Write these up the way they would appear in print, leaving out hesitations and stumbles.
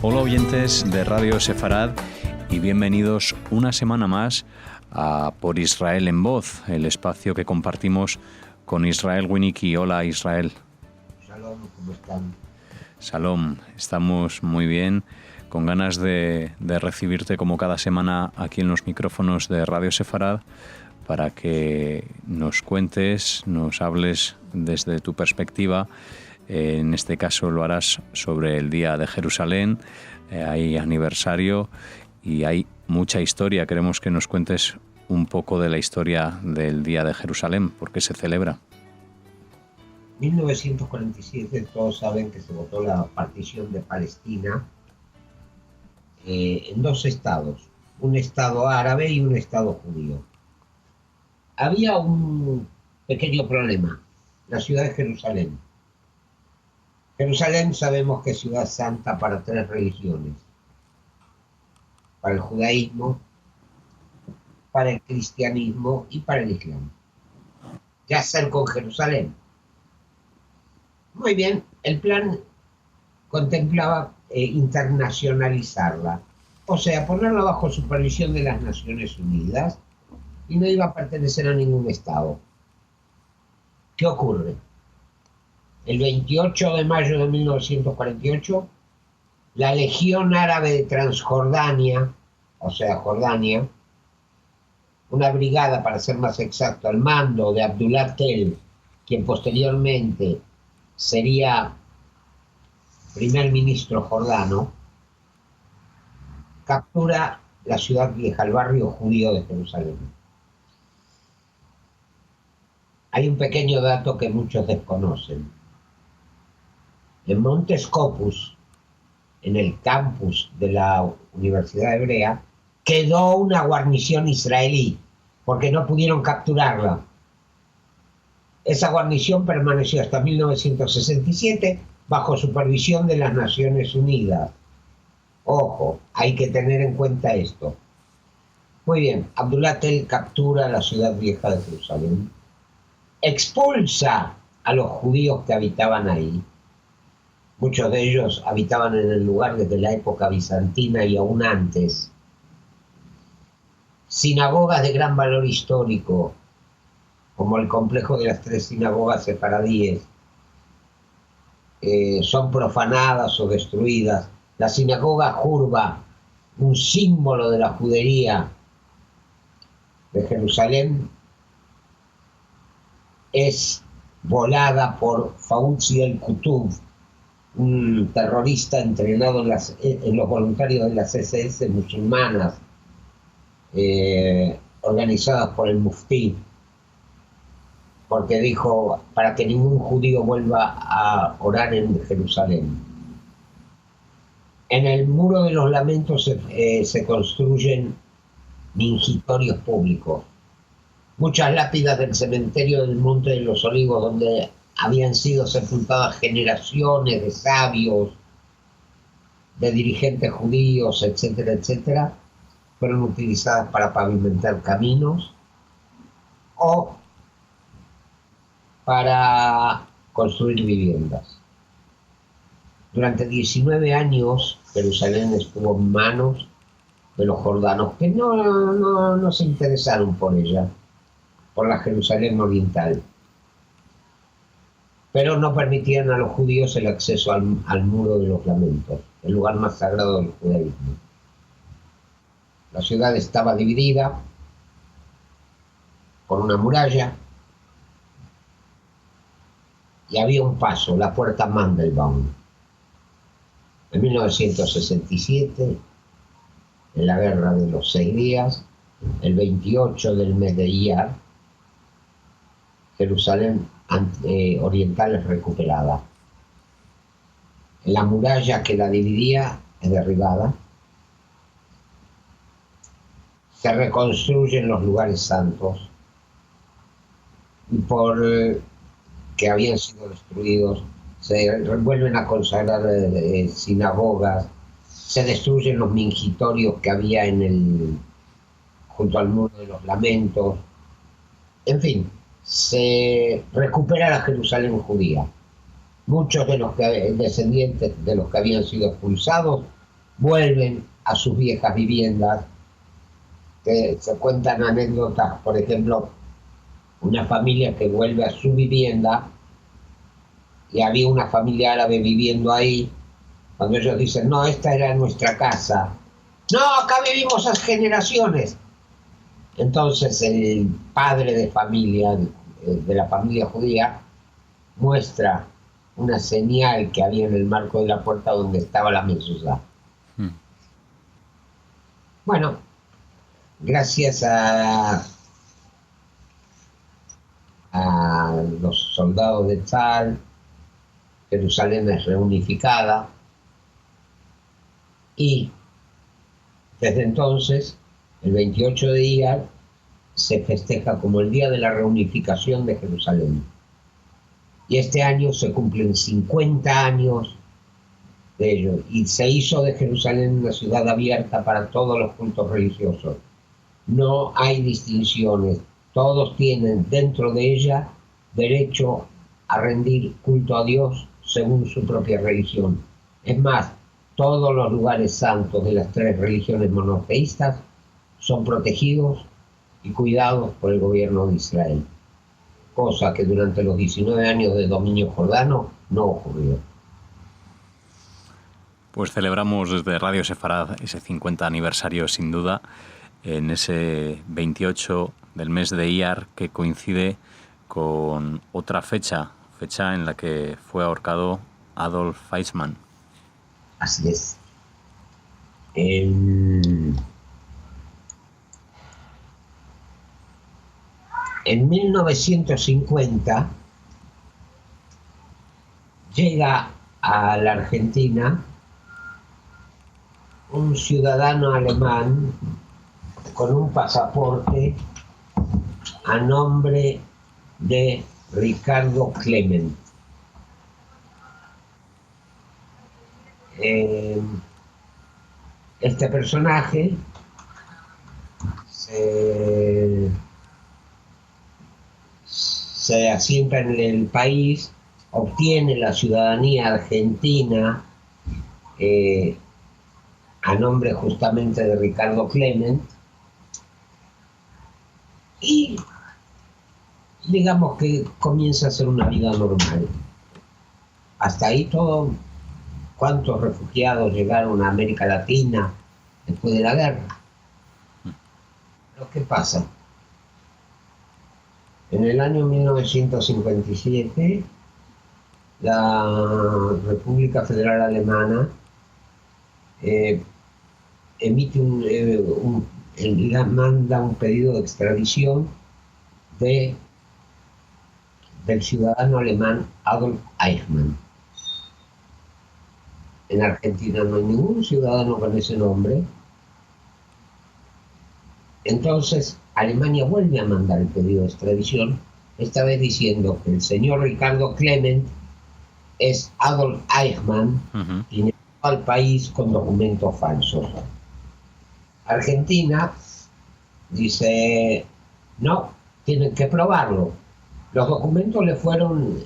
Hola oyentes de Radio Sefarad y bienvenidos una semana más a Por Israel en Voz, el espacio que compartimos con Israel Winnicki. Hola Israel. Shalom, ¿cómo están? Shalom, estamos muy bien, con ganas de recibirte como cada semana aquí en los micrófonos de Radio Sefarad para que nos cuentes, nos hables desde tu perspectiva. En este caso lo harás sobre el Día de Jerusalén. Hay aniversario y hay mucha historia. Queremos que nos cuentes un poco de la historia del Día de Jerusalén. ¿Por qué se celebra? 1947, todos saben que se votó la partición de Palestina en dos estados, un estado árabe y un estado judío. Había un pequeño problema, la ciudad de Jerusalén. Jerusalén sabemos que es ciudad santa para tres religiones, para el judaísmo, para el cristianismo y para el islam. ¿Qué hacer con Jerusalén? Muy bien, el plan contemplaba internacionalizarla, o sea, ponerla bajo supervisión de las Naciones Unidas y no iba a pertenecer a ningún estado. ¿Qué ocurre? El 28 de mayo de 1948, la Legión Árabe de Transjordania, o sea, Jordania, una brigada, para ser más exacto, al mando de Abdullah Tel, quien posteriormente sería primer ministro jordano, captura la ciudad vieja, el barrio judío de Jerusalén. Hay un pequeño dato que muchos desconocen. En Monte Scopus, en el campus de la Universidad Hebrea, quedó una guarnición israelí, porque no pudieron capturarla. Esa guarnición permaneció hasta 1967 bajo supervisión de las Naciones Unidas. Ojo, hay que tener en cuenta esto. Muy bien, Abdullah Tel captura la ciudad vieja de Jerusalén, expulsa a los judíos que habitaban ahí. Muchos de ellos habitaban en el lugar desde la época bizantina y aún antes. Sinagogas de gran valor histórico, como el complejo de las tres sinagogas sefaradíes, son profanadas o destruidas. La sinagoga Jurba, un símbolo de la judería de Jerusalén, es volada por Fauzi el-Kutub, un terrorista entrenado en los voluntarios de las SS musulmanas, organizadas por el Muftí, porque dijo para que ningún judío vuelva a orar en Jerusalén. En el Muro de los Lamentos se construyen mingitorios públicos. Muchas lápidas del cementerio del Monte de los Olivos, donde habían sido sepultadas generaciones de sabios, de dirigentes judíos, etcétera, etcétera, fueron utilizadas para pavimentar caminos o para construir viviendas. Durante 19 años, Jerusalén estuvo en manos de los jordanos, que no se interesaron por ella, por la Jerusalén oriental, pero no permitían a los judíos el acceso al Muro de los Lamentos, el lugar más sagrado del judaísmo. La ciudad estaba dividida por una muralla y había un paso, la puerta Mandelbaum. En 1967, en la Guerra de los 6 días, el 28 del mes de Iyar, Jerusalén oriental es recuperada. La muralla que la dividía es derribada. Se reconstruyen los lugares santos y por que habían sido destruidos se vuelven a consagrar sinagogas, se destruyen los mingitorios que había junto al Muro de los Lamentos. En fin, se recupera la Jerusalén judía. Muchos de los descendientes de los que habían sido expulsados vuelven a sus viejas viviendas, que se cuentan anécdotas, por ejemplo, una familia que vuelve a su vivienda y había una familia árabe viviendo ahí, cuando ellos dicen, no, esta era nuestra casa, no, acá vivimos hace generaciones. Entonces el padre de familia, de la familia judía, muestra una señal que había en el marco de la puerta donde estaba la mezuzá. Bueno, gracias a los soldados de Tzal, Jerusalén es reunificada y desde entonces, el 28 de Iyar, se festeja como el día de la reunificación de Jerusalén. Y este año se cumplen 50 años de ello y se hizo de Jerusalén una ciudad abierta para todos los cultos religiosos. No hay distinciones, todos tienen dentro de ella derecho a rendir culto a Dios según su propia religión. Es más, todos los lugares santos de las 3 religiones monoteístas son protegidos y cuidados por el gobierno de Israel, cosa que durante los 19 años de dominio jordano no ocurrió. Pues celebramos desde Radio Sefarad ese 50 aniversario sin duda, en ese 28 del mes de Iyar, que coincide con otra fecha en la que fue ahorcado Adolf Eichmann. Así es. En 1950 llega a la Argentina un ciudadano alemán con un pasaporte a nombre de Ricardo Klement. Este personaje se asienta en el país, obtiene la ciudadanía argentina a nombre justamente de Ricardo Klement y digamos que comienza a hacer una vida normal. Hasta ahí todo. ¿Cuántos refugiados llegaron a América Latina después de la guerra? Pero ¿qué pasa? En el año 1957, la República Federal Alemana manda un pedido de extradición del ciudadano alemán Adolf Eichmann. En Argentina no hay ningún ciudadano con ese nombre. Entonces, Alemania vuelve a mandar el pedido de extradición, esta vez diciendo que el señor Ricardo Klement es Adolf Eichmann y ingresó al país con documentos falsos. Argentina dice, no, tienen que probarlo. Los documentos le fueron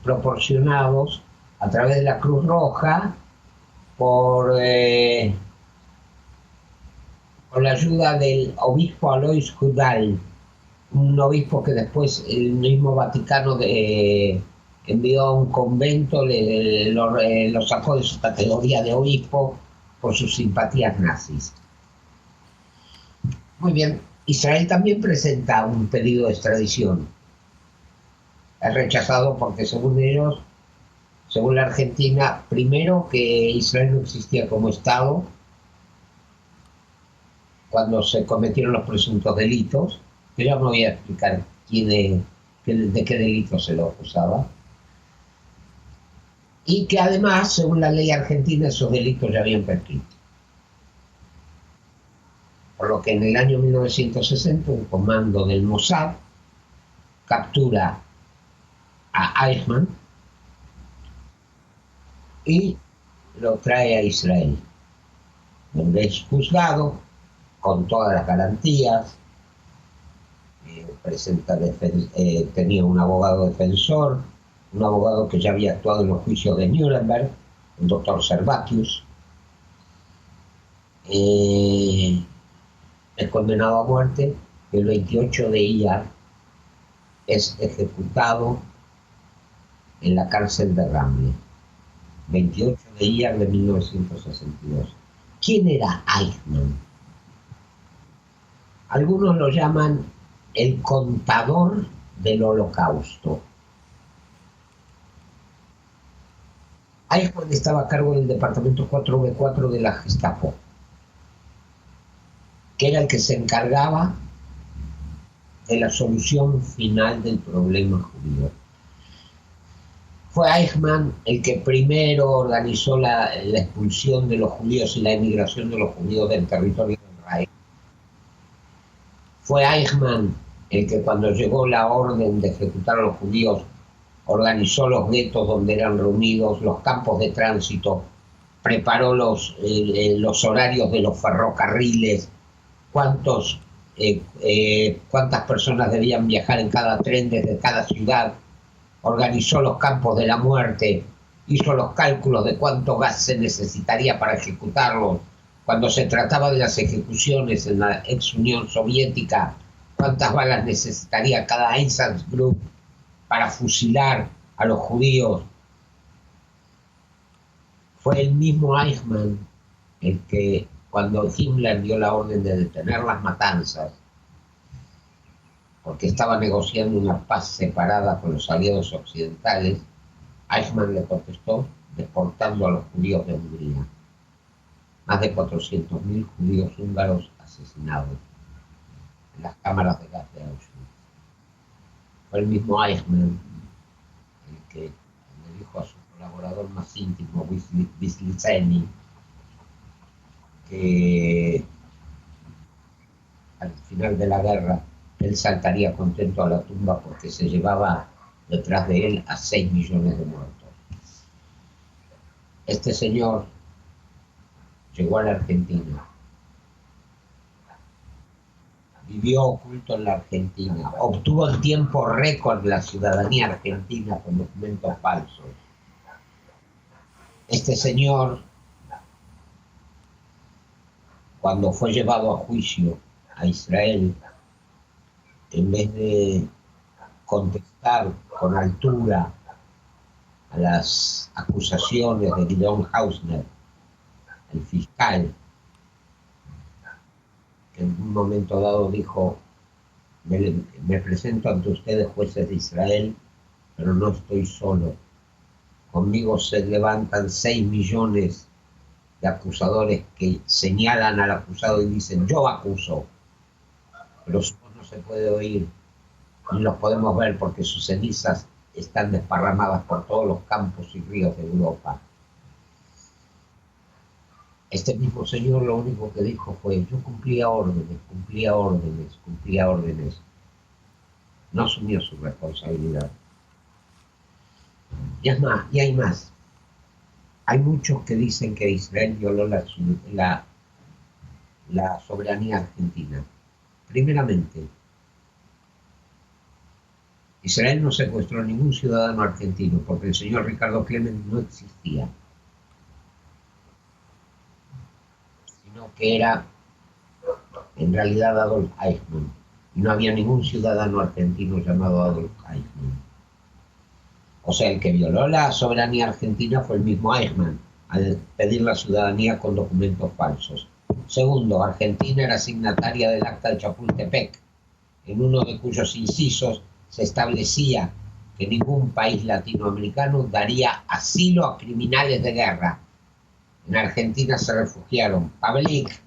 proporcionados a través de la Cruz Roja por la ayuda del obispo Alois Hudal, un obispo que después el mismo Vaticano envió a un convento, lo sacó de su categoría de obispo por sus simpatías nazis. Muy bien, Israel también presenta un pedido de extradición. Es rechazado porque según ellos, según la Argentina, primero que Israel no existía como Estado cuando se cometieron los presuntos delitos, que yo no voy a explicar de qué delitos se lo acusaba, y que además, según la ley argentina, esos delitos ya habían prescrito. Por lo que en el año 1960 un comando del Mossad captura a Eichmann y lo trae a Israel, donde es juzgado con todas las garantías, tenía un abogado defensor, un abogado que ya había actuado en los juicios de Nuremberg, el doctor Servatius, es condenado a muerte, y el 28 de Iyar es ejecutado en la cárcel de Ramle. 28 de Iyar de 1962. ¿Quién era Eichmann? Algunos lo llaman el contador del Holocausto. Eichmann estaba a cargo del departamento 4B4 de la Gestapo, que era el que se encargaba de la solución final del problema judío. Fue Eichmann el que primero organizó la expulsión de los judíos y la emigración de los judíos del territorio de Israel. Fue Eichmann el que, cuando llegó la orden de ejecutar a los judíos, organizó los guetos donde eran reunidos, los campos de tránsito, preparó los horarios de los ferrocarriles, cuántas personas debían viajar en cada tren desde cada ciudad, organizó los campos de la muerte, hizo los cálculos de cuánto gas se necesitaría para ejecutarlos. Cuando se trataba de las ejecuciones en la ex Unión Soviética, cuántas balas necesitaría cada Einsatzgruppe para fusilar a los judíos. Fue el mismo Eichmann el que, cuando Himmler dio la orden de detener las matanzas, porque estaba negociando una paz separada con los aliados occidentales, Eichmann le contestó deportando a los judíos de Hungría. Más de 400.000 judíos húngaros asesinados en las cámaras de gas de Auschwitz. Fue el mismo Eichmann el que le dijo a su colaborador más íntimo, Wislicenny, que al final de la guerra él saltaría contento a la tumba porque se llevaba detrás de él a 6 millones de muertos. Este señor llegó a la Argentina, vivió oculto en la Argentina, obtuvo en tiempo récord la ciudadanía argentina con documentos falsos. Este señor, cuando fue llevado a juicio a Israel, en vez de contestar con altura a las acusaciones de Gideon Hausner, el fiscal, que en un momento dado dijo: me presento ante ustedes, jueces de Israel, pero no estoy solo. Conmigo se levantan 6 millones de acusadores que señalan al acusado y dicen: yo acuso, pero su voz no se puede oír, ni los podemos ver porque sus cenizas están desparramadas por todos los campos y ríos de Europa. Este mismo señor lo único que dijo fue: yo cumplía órdenes. No asumió su responsabilidad. Y es más, y hay más. Hay muchos que dicen que Israel violó la soberanía argentina. Primeramente, Israel no secuestró a ningún ciudadano argentino porque el señor Ricardo Clement no existía, sino que era en realidad Adolf Eichmann, y no había ningún ciudadano argentino llamado Adolf Eichmann. O sea, el que violó la soberanía argentina fue el mismo Eichmann, al pedir la ciudadanía con documentos falsos. Segundo, Argentina era signataria del Acta de Chapultepec, en uno de cuyos incisos se establecía que ningún país latinoamericano daría asilo a criminales de guerra. En Argentina se refugiaron Pavlik,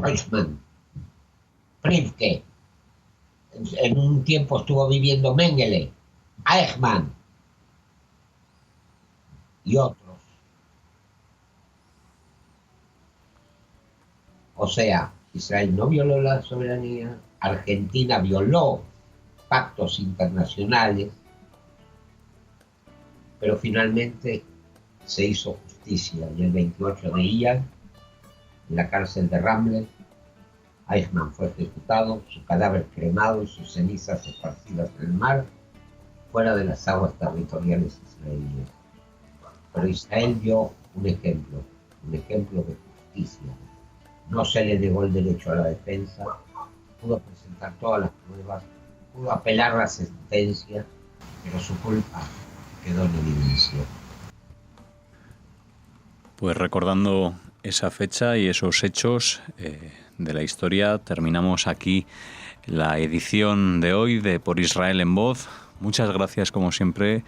Eichmann, Privke, en un tiempo estuvo viviendo Mengele, Eichmann y otros. O sea, Israel no violó la soberanía, Argentina violó pactos internacionales, pero finalmente se hizo justicia y el 28 de Iyar, en la cárcel de Ramle, Eichmann fue ejecutado, su cadáver cremado y sus cenizas esparcidas en el mar, fuera de las aguas territoriales israelíes. Pero Israel dio un ejemplo. un ejemplo de justicia. No se le negó el derecho a la defensa, pudo presentar todas las pruebas, pudo apelar la sentencia, pero su culpa quedó en evidencia. Pues recordando esa fecha y esos hechos de la historia, terminamos aquí la edición de hoy de Por Israel en Voz. Muchas gracias, como siempre,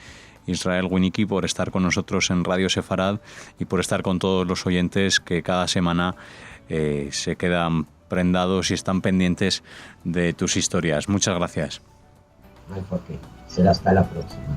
Israel Winnicki, por estar con nosotros en Radio Sefarad y por estar con todos los oyentes que cada semana se quedan prendados y están pendientes de tus historias. Muchas gracias. No hay por qué. Será hasta la próxima.